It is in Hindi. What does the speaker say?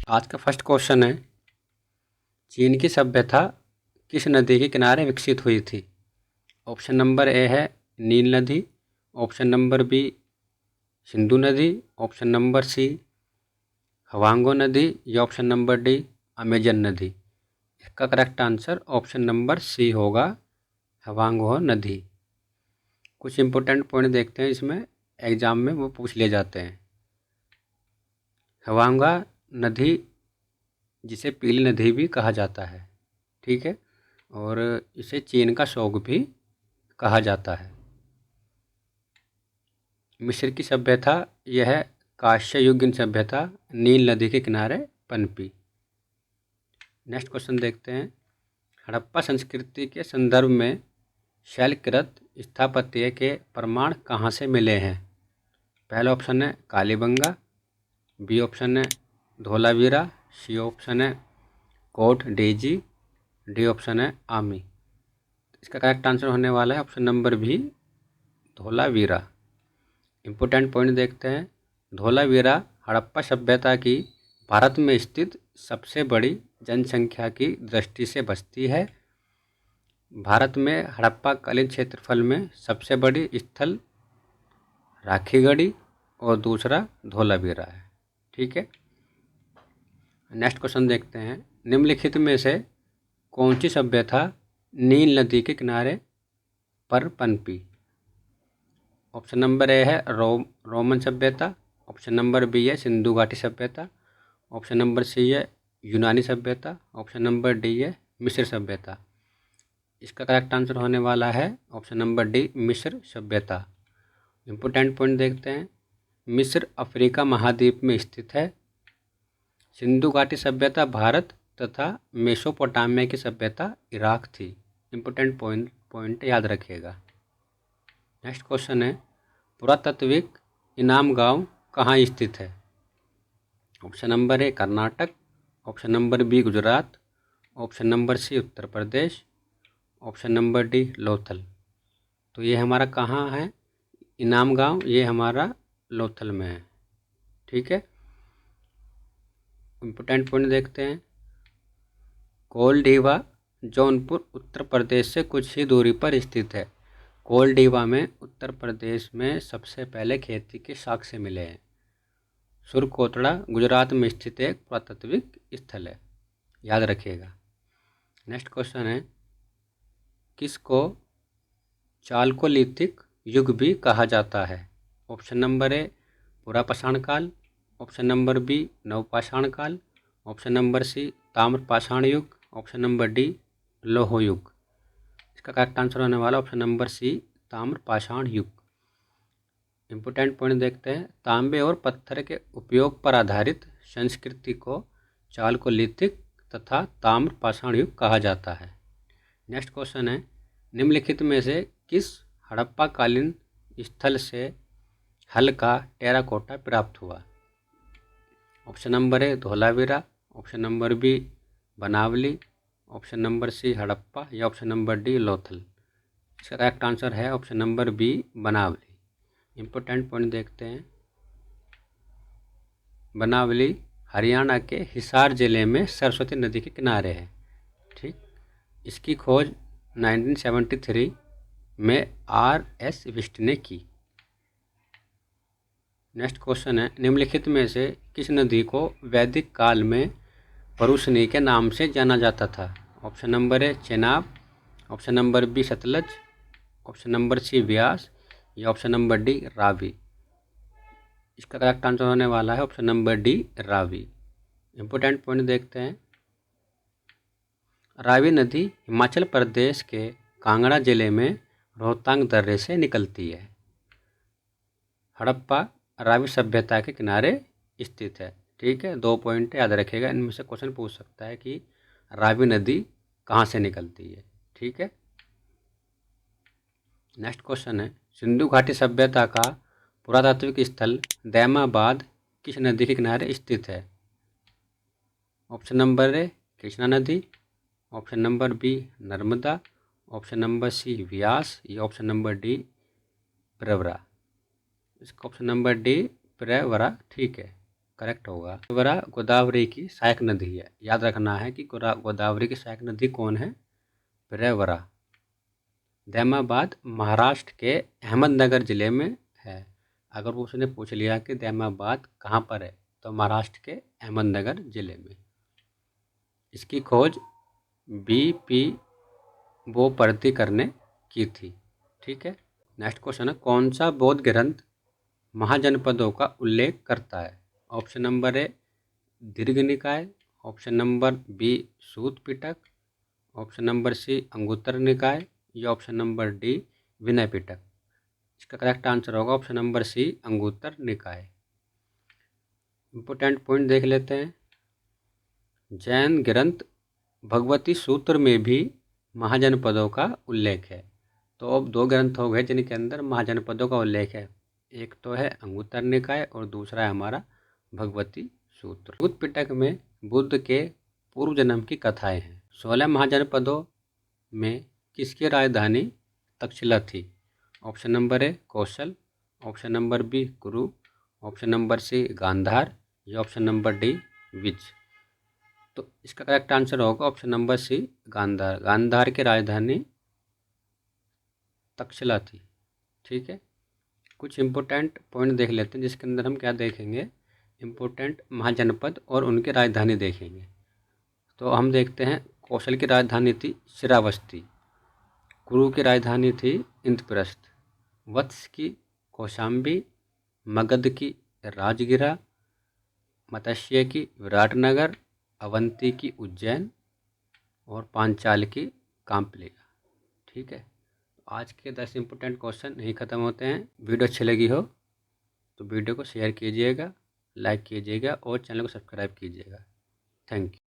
आज का फर्स्ट क्वेश्चन है, चीन की सभ्यता किस नदी के किनारे विकसित हुई थी? ऑप्शन नंबर ए है नील नदी, ऑप्शन नंबर बी सिंधु नदी, ऑप्शन नंबर सी हवांगो नदी या ऑप्शन नंबर डी अमेजन नदी। इसका correct answer option number C होगा, हवांगो नदी। कुछ इंपॉर्टेंट पॉइंट देखते हैं इसमें, एग्जाम में वो पूछ लिए जाते हैं। हवांगा नदी जिसे पीली नदी भी कहा जाता है, ठीक है, और इसे चीन का शोक भी कहा जाता है। मिस्र की सभ्यता यह कांस्य युगीन सभ्यता नील नदी के किनारे पनपी। नेक्स्ट क्वेश्चन देखते हैं, हड़प्पा संस्कृति के संदर्भ में शैलकृत स्थापत्य के प्रमाण कहाँ से मिले हैं? पहला ऑप्शन है कालीबंगा, बी ऑप्शन है धोलावीरा, सी ऑप्शन है कोट डेजी, डी ऑप्शन है आमी। इसका करेक्ट आंसर होने वाला है option number B Dholavira. Important point देखते हैं, धोलावीरा हड़प्पा सभ्यता की भारत में स्थित सबसे बड़ी जनसंख्या की दृष्टि से बस्ती है। भारत में हड़प्पा कालीन क्षेत्रफल में सबसे बड़ी स्थल राखीगढ़ी और दूसरा धोलावीरा है, ठीक है। नेक्स्ट क्वेश्चन देखते हैं, निम्नलिखित में से कौन सी सभ्यता नील नदी के किनारे पर पनपी? ऑप्शन नंबर ए है रोमन सभ्यता, ऑप्शन नंबर बी है सिंधु घाटी सभ्यता, ऑप्शन नंबर सी है यूनानी सभ्यता, ऑप्शन नंबर डी है मिस्र सभ्यता। इसका करेक्ट आंसर होने वाला है ऑप्शन नंबर डी मिस्र सभ्यता। इम्पोर्टेंट पॉइंट देखते हैं, मिस्र अफ्रीका महाद्वीप में स्थित है। सिंधु घाटी सभ्यता भारत तथा मेसोपोटामिया की सभ्यता इराक थी। इम्पोर्टेंट पॉइंट याद रखिएगा। नेक्स्ट क्वेश्चन है, पुरातात्विक इनाम गांव कहाँ स्थित है? Option number A Karnataka, option number B Gujarat, option number C Uttar Pradesh, option number D Lothal. तो ये हमारा कहाँ है इनाम गांव? ये हमारा लोथल में है, ठीक है। इम्पोर्टेंट पॉइंट देखते हैं, कोलडीवा जौनपुर उत्तर प्रदेश से कुछ ही दूरी पर स्थित है। कोलडीवा में उत्तर प्रदेश में सबसे पहले खेती के साक्ष्य मिले हैं। सुरकोटड़ा गुजरात में स्थित एक पुरातात्विक स्थल है, याद रखिएगा। नेक्स्ट क्वेश्चन है, किसको चालकोलिथिक युग भी कहा जाता है? ऑप्शन नंबर ए पुरापाषाण काल, ऑप्शन नंबर बी नवपाषाण काल, ऑप्शन नंबर सी ताम्रपाषाण युग, ऑप्शन नंबर डी लोह युग। इसका करेक्ट आंसर होने वाला ऑप्शन नंबर सी ताम्रपाषाण युग। इम्पोर्टेंट पॉइंट देखते हैं, तांबे और पत्थर के उपयोग पर आधारित संस्कृति को चालकोलिथिक तथा ताम्रपाषाण युग कहा जाता है। नेक्स्ट क्वेश्चन है, निम्नलिखित में से किस हड़प्पा कालीन स्थल से हल्का टेराकोटा प्राप्त हुआ? Option number A Dholavira, option number B Banawali, option number C Harappa या ऑप्शन नंबर डी लोथल। इसका करेक्ट आंसर है option number B Banawali. Important point देखते हैं, बनावली हरियाणा के हिसार जिले में सरस्वती नदी के किनारे है, ठीक। इसकी खोज 1973 में R.S. विस्ट ने की। नेक्स्ट क्वेश्चन है, निम्नलिखित में से किस नदी को वैदिक काल में परुशनी के नाम से जाना जाता था? Option number A Chenab, option number B Sutlej, option number C Beas या ऑप्शन नंबर डी रावी। इसका करेक्ट आंसर होने वाला है option number D Ravi. Important point देखते हैं, रावी नदी हिमाचल प्रदेश के कांगड़ा जिले में रोहतांग दर्रे से निकलती है। हड़प्पा रावी सभ्यता के किनारे स्थित है, ठीक है। 2 पॉइंट याद रखिएगा, इनमें से क्वेश्चन पूछ सकता है कि रावी नदी कहाँ से निकलती है, ठीक है। नेक्स्ट क्वेश्चन है, सिंधु घाटी सभ्यता का पुरातात्विक स्थल दैमाबाद किस नदी के किनारे स्थित है? ऑप्शन नंबर ए कृष्णा नदी, option number B Narmada, option number C Beas या ऑप्शन नंबर डी प्रवरा। इसका ऑप्शन नंबर डी प्रवरा ठीक है, करेक्ट होगा। प्रेवरा गोदावरी की सहायक नदी है। याद रखना है कि गोदावरी की सहायक नदी कौन है? प्रेवरा। दैमाबाद महाराष्ट्र के अहमदनगर जिले में है। अगर वो उसने पूछ लिया कि दैमाबाद कहाँ पर है, तो महाराष्ट्र के अहमदनगर जिले में। इसकी खोज BP बोपरतिकर ने की थी। ठीक है। नेक्स्ट क्वेश्चन है, कौन सा बौद्ध ग्रंथ महाजनपदों का उल्लेख करता है? ऑप्शन नंबर ए दीर्घ निकाय, ऑप्शन नंबर बी सूत पिटक, ऑप्शन नंबर सी अंगुत्तर निकाय, या option number D Vinaya Pitaka. इसका करेक्ट आंसर होगा ऑप्शन नंबर सी अंगुत्तर निकाय। इंपोर्टेंट पॉइंट देख लेते हैं। जैन ग्रंथ भगवती सूत्र में भी महाजनपदों का उल्लेख है। तो अब 2 ग्रंथ हो गए जिनके अंदर महाजनपदों का उल्लेख है। एक तो है अंगुत्तर निकाय और दूसरा है हमारा भगवती सूत्र। सूत पिटक में बुद्ध के पूर्व जन्म की कथाएं हैं। 16 महाजनपदों में किसकी राजधानी तक्षशिला थी? Option number A Kaushal, option number B Kuru, option number C Gandhar, या ऑप्शन नंबर डी विज। तो इसका करेक्ट आंसर होगा option number C Gandhar. Gandhar की राजधानी तक्षशिला थी। ठीक है। कुछ इम्पोर्टेंट पॉइंट देख लेते हैं जिसके अंदर हम क्या देखेंगे, इम्पोर्टेंट महाजनपद और उनकी राजधानी देखेंगे। तो हम देखते हैं कौशल की राजधानी थी श्रावस्ती, कुरु की राजधानी थी इंद्रप्रस्थ, वत्स की कौशाम्बी, मगध की राजगिरा, मत्स्य की विराटनगर, अवंती की उज्जैन और पांचाल की काम्पलिका। ठीक है। आज के 10 इम्पोर्टेंट क्वेश्चन नहीं ख़त्म होते हैं। वीडियो अच्छी लगी हो तो वीडियो को शेयर कीजिएगा, लाइक कीजिएगा और चैनल को सब्सक्राइब कीजिएगा। Thank you.